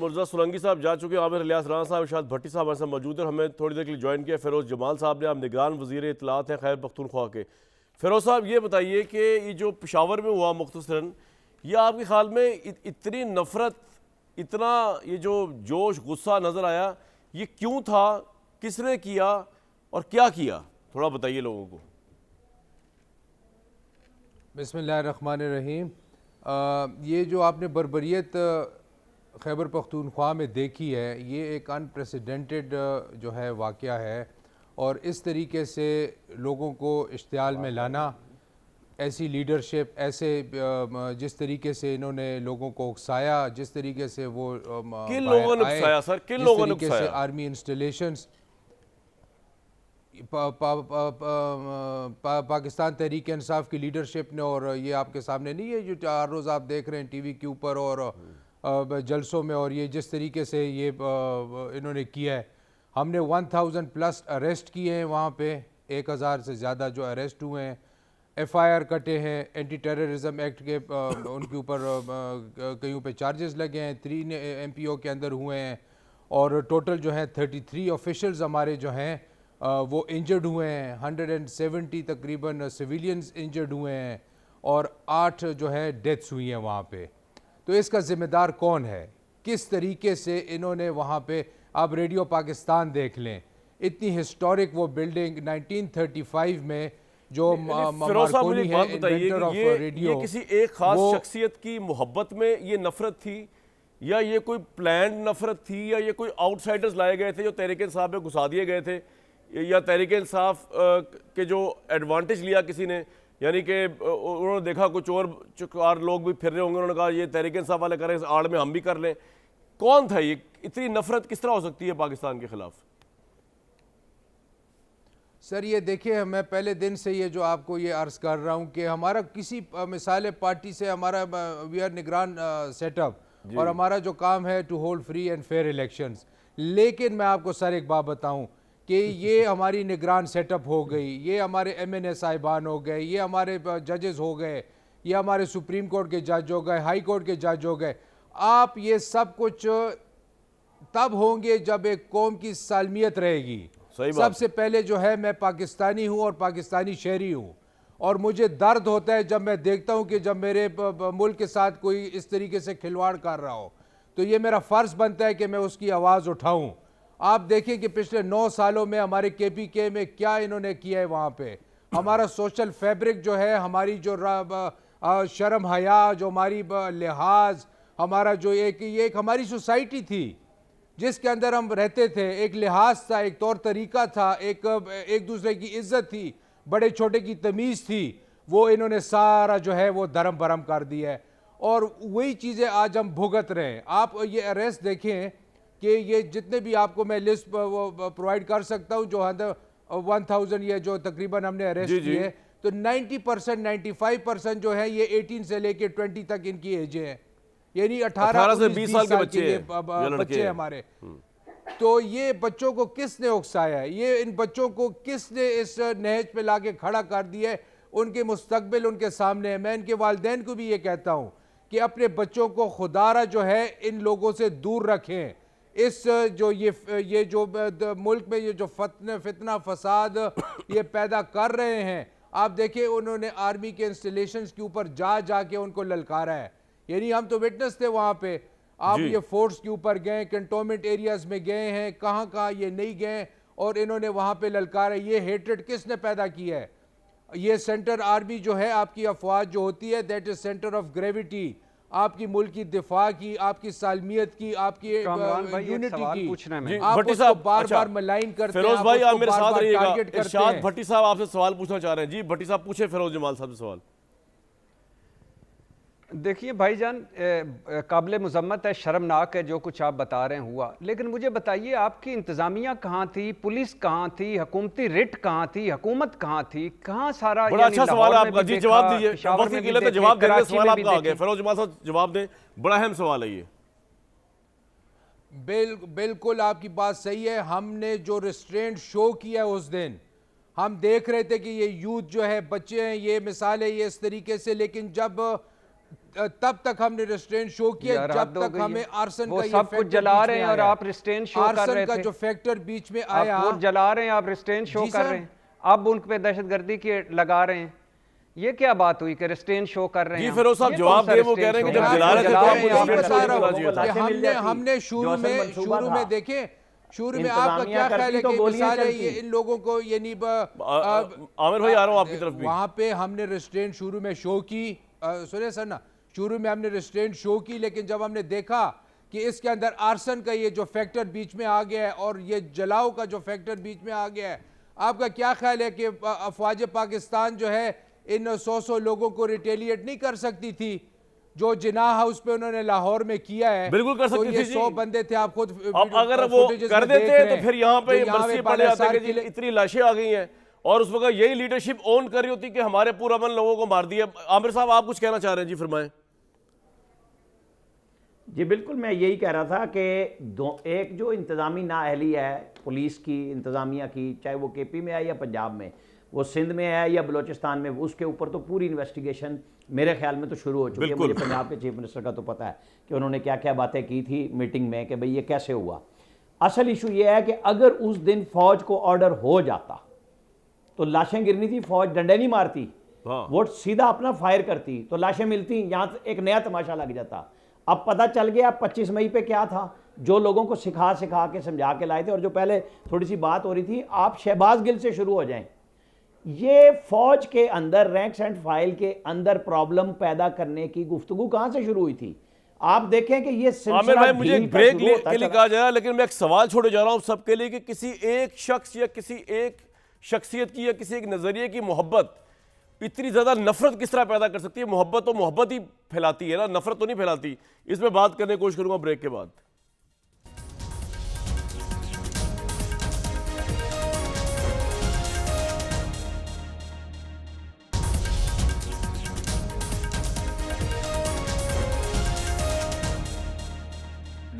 मुर्जा सुलंगी साहब जा चुके हैं, आमिर इलियास राना साहब, इरशाद भट्टी साहब हमारे साथ मौजूद है। हमें थोड़ी देर के लिए ज्वाइन किया फिरोज जमाल साहब ने, आप निगरान वज़ीर इत्तलात हैं खैबर पख्तूनख्वा के। फिरोज साहब ये बताइए कि ये जो पेशावर में हुआ मुख्तसरन, ये आपके ख्याल में इतनी नफरत, इतना ये जो जोश गुस्सा नज़र आया, ये क्यों था, किसने किया और क्या किया, थोड़ा बताइए लोगों को। बिस्मिल्लाहिर्रहमानिर्रहीम। ये जो आपने बर्बरियत खैबर पख्तूनख्वा में देखी है, ये एक अनप्रेसिडेंटेड जो है वाक़या है, और इस तरीके से लोगों को इश्तियाल में लाना, ऐसी लीडरशिप, ऐसे जिस तरीके से इन्होंने लोगों को उकसाया, जिस तरीके से वो किन लोगों ने उकसाया सर, किन लोगों ने उकसाया? आर्मी इंस्टॉलेशंस, पाकिस्तान तहरीक इंसाफ की लीडरशिप ने, और ये आपके सामने नहीं है जो हर रोज़ आप देख रहे हैं टीवी के ऊपर और जलसों में, और ये जिस तरीके से ये इन्होंने किया है। हमने 1000+ अरेस्ट किए हैं वहाँ पे, 1000 से ज़्यादा जो अरेस्ट हुए हैं, FIR कटे हैं, एंटी टेररिज्म एक्ट के उनके ऊपर कईयों पे चार्जेस लगे हैं, 3 MPO के अंदर हुए हैं, और टोटल जो है 33 ऑफिशियल्स हमारे जो हैं वो इंजर्ड हुए हैं, 170 तकरीबन सिविलियंस इंजर्ड हुए हैं, और 8 जो है डेथ्स हुई हैं वहाँ पे। तो इसका ज़िम्मेदार कौन है? किस तरीके से इन्होंने वहाँ पे, आप रेडियो पाकिस्तान देख लें, इतनी हिस्टोरिक वो बिल्डिंग 1935 में जो मार्कोनी है इन्वेंटर ऑफ रेडियो, ये किसी एक खास शख्सियत की मोहब्बत में ये नफरत थी, या ये कोई प्लान्ड नफरत थी, या ये कोई आउटसाइडर्स लाए गए थे जो तहरीक इंसाफ में घुसा दिए गए थे, या तहरीक इंसाफ के जो एडवांटेज लिया किसी ने, यानी कि उन्होंने देखा कुछ और चुकार लोग भी फिर रहे होंगे, उन्होंने कहा ये तहरीक इंसाफ वाले करें, इस आड़ में हम भी कर लें। कौन था ये? इतनी नफरत किस तरह हो सकती है पाकिस्तान के खिलाफ? सर ये देखिए, मैं पहले दिन से ये जो आपको ये अर्ज़ कर रहा हूँ कि हमारा किसी मिसाल पार्टी से हमारा वी आर निगरान सेटअप, और हमारा जो काम है to hold free and fair elections. लेकिन मैं आपको सर एक बात बताऊं कि ये हमारी निगरान सेटअप हो गई, ये हमारे MNA साहिबान हो गए, ये हमारे जजेस हो गए, ये हमारे सुप्रीम कोर्ट के जज हो गए, हाई कोर्ट के जज हो गए। आप ये सब कुछ तब होंगे जब एक कौम की सालमियत रहेगी। सबसे पहले जो है, मैं पाकिस्तानी हूँ और पाकिस्तानी शहरी हूँ, और मुझे दर्द होता है जब मैं देखता हूँ कि जब मेरे मुल्क के साथ कोई इस तरीके से खिलवाड़ कर रहा हो, तो ये मेरा फ़र्ज़ बनता है कि मैं उसकी आवाज़ उठाऊँ। आप देखें कि पिछले 9 सालों में हमारे KPK में क्या इन्होंने किया है। वहाँ पे हमारा सोशल फैब्रिक जो है, हमारी जो शर्म हया, जो हमारी लिहाज, हमारा जो ये एक हमारी सोसाइटी थी जिसके अंदर हम रहते थे, एक लिहाज था, एक तौर तरीका था, एक दूसरे की इज्जत थी, बड़े छोटे की तमीज़ थी, वो इन्होंने सारा जो है वो धर्म भरम कर दिया है, और वही चीज़ें आज हम भुगत रहे हैं। आप ये अरेस्ट देखें कि ये जितने भी आपको मैं लिस्ट प्रोवाइड कर सकता हूँ, जो 1000 ये जो तकरीबन हमने अरेस्ट किए, तो 90% 95% जो है ये 18 से लेके 20 तक इनकी एजें हैं, यानी 18 से 20 साल के बच्चे हमारे। तो ये बच्चों को किसने उकसाया है? ये इन बच्चों को किसने इस नहज पे लाके खड़ा कर दिया है? उनके मुस्तकबिल उनके सामने है। मैं इनके वालिदैन को भी ये कहता हूँ कि अपने बच्चों को खुदारा जो है इन लोगों से दूर रखें। इस जो ये जो मुल्क में ये जो फितना फसाद ये पैदा कर रहे हैं, आप देखिए उन्होंने आर्मी के इंस्टॉलेशंस के ऊपर जा के उनको ललकारा है, यानी हम तो विटनेस थे वहाँ पे। आप ये फोर्ट्स के ऊपर गए, कंटोनमेंट एरियाज में गए हैं, कहाँ ये नहीं गए, और इन्होंने वहाँ पे ललकारा। ये हेट्रेड किसने पैदा किया है? ये सेंटर आर्मी जो है, आपकी अफवाज जो होती है, that is centre of gravity, आपकी मुल्क की दिफा की, आपकी सालमियत की, आपकी यूनिटी की। आप उसको बार-बार मलाइन करते हैं, फिरोज भाई आप मेरे साथ रहिएगा। इरशाद भट्टी साहब आपसे सवाल पूछना चाह रहे हैं। जी भट्टी साहब पूछे फिरोज जमाल साहब से सवाल। देखिए भाईजान, काबिल मज़म्मत है, शर्मनाक है जो कुछ आप बता रहे हैं हुआ, लेकिन मुझे बताइए आपकी इंतज़ामिया कहाँ थी, पुलिस कहाँ थी, हुकूमती रिट कहाँ थी, हुकूमत कहाँ थी, कहाँ सारा? बड़ा अच्छा सवाल है आपका जी, जवाब दीजिए। जवाब देंगे, सवाल आपका आ गया। फिरोज जमाल साहब जवाब दें, बड़ा अहम सवाल है ये। बिल्कुल आपकी बात सही है। हमने जो रिस्ट्रेंट शो किया उस दिन, हम देख रहे थे कि ये यूथ जो है, बच्चे हैं, ये मिसाल है ये इस तरीके से, लेकिन जब तब तक हमने रिस्ट्रेंट शो किया जब तक हमें आर्सन का सब कुछ जला रहे हैं और आप रिस्ट्रेंट शो कर रहे थे। का जो फैक्टर बीच में आया, आप जला रहे हैं, आप रिस्ट्रेंट शो कर रहे हैं, अब उन पे दहशतगर्दी के लगा रहे हैं। ये क्या बात हुई कि रिस्ट्रेंट शो कर रहे हैं? जी फिरोज साहब जवाब दे, वो कह रहे हैं कि जब जला रहे थे हमने शुरू में देखे, शुरू में आपका क्या ख्याल है कि मिसाल है ये इन लोगों को, यानी आमिर भाई आ रहा हूं आपकी तरफ भी, वहां पे हमने रिस्ट्रेंट शुरू में शो की, सुने सर ना, शुरू में हमने रिस्ट्रेंट शो की, लेकिन जब हमने देखा कि इसके अंदर आर्सन का ये जो फैक्टर बीच में आ गया है और ये जलाओ का जो फैक्टर बीच में आ गया है, आपका क्या ख्याल है कि अफवाज पाकिस्तान जो है इन 100 लोगों को रिटेलिएट नहीं कर सकती थी जो जिनाह हाउस पे उन्होंने लाहौर में किया है? बिल्कुल कर सकती तो ये थी 100 जी। बंदे थे, आप खुद अब अगर वो कर देते तो फिर यहाँ पे बरसी पड़ जाते कि जी इतनी लाशें आ गई हैं, और उस वक्त यही लीडरशिप ओन कर रही होती कि हमारे पुरअमन लोगों को मार दिया। आमिर साहब आप कुछ कहना चाह रहे हैं जी, फरमाएं। जी बिल्कुल, मैं यही कह रहा था कि एक जो इंतज़ामी नाअहली है पुलिस की, इंतज़ामिया की, चाहे वो केपी में है या पंजाब में, वो सिंध में है या बलूचिस्तान में, उसके ऊपर तो पूरी इन्वेस्टिगेशन मेरे ख्याल में तो शुरू हो चुकी है। मुझे पंजाब के चीफ मिनिस्टर का तो पता है कि उन्होंने क्या क्या बातें की थी मीटिंग में कि भाई ये कैसे हुआ। असल इशू ये है कि अगर उस दिन फौज को ऑर्डर हो जाता तो लाशें गिरनी थी, फौज डंडे नहीं मारती, वो सीधा अपना फायर करती तो लाशें मिलती, यहाँ एक नया तमाशा लग जाता। अब पता चल गया 25 मई पे क्या था, जो लोगों को सिखा के समझा के लाए थे। और जो पहले थोड़ी सी बात हो रही थी, आप शहबाज गिल से शुरू हो जाएं। ये फौज के अंदर रैंक्स एंड फाइल के अंदर प्रॉब्लम पैदा करने की गुफ्तगू कहां से शुरू हुई थी? आप देखें कि ये आमिर भाई मुझे एक ब्रेक के लिए कहा जा रहा है, लेकिन मैं एक सवाल छोड़े जा रहा हूं सबके लिए कि किसी एक शख्स या किसी एक शख्सियत की या किसी एक नजरिए की मोहब्बत इतनी ज्यादा नफरत किस तरह पैदा कर सकती है? मोहब्बत तो मोहब्बत ही फैलाती है ना, नफरत तो नहीं फैलाती। इसमें बात करने की कोशिश करूंगा ब्रेक के बाद।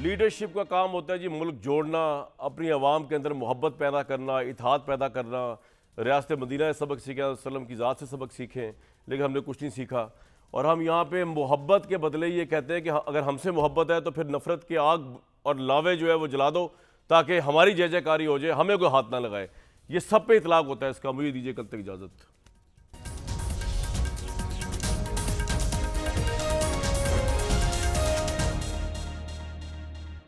लीडरशिप का काम होता है जी मुल्क जोड़ना, अपनी आवाम के अंदर मोहब्बत पैदा करना, इत्तेहाद पैदा करना। रियासत मदीना से सबक सीखा, वसल्लम की ज़ात से सबक सीखें, लेकिन हमने कुछ नहीं सीखा। और हम यहाँ पे मोहब्बत के बदले ये कहते हैं कि अगर हमसे मोहब्बत है तो फिर नफ़रत की आग और लावे जो है वो जला दो ताकि हमारी जय जयकारी हो जाए, हमें कोई हाथ ना लगाए। ये सब पे इतलाक होता है इसका। मुझे दीजिए कल तक इजाज़त।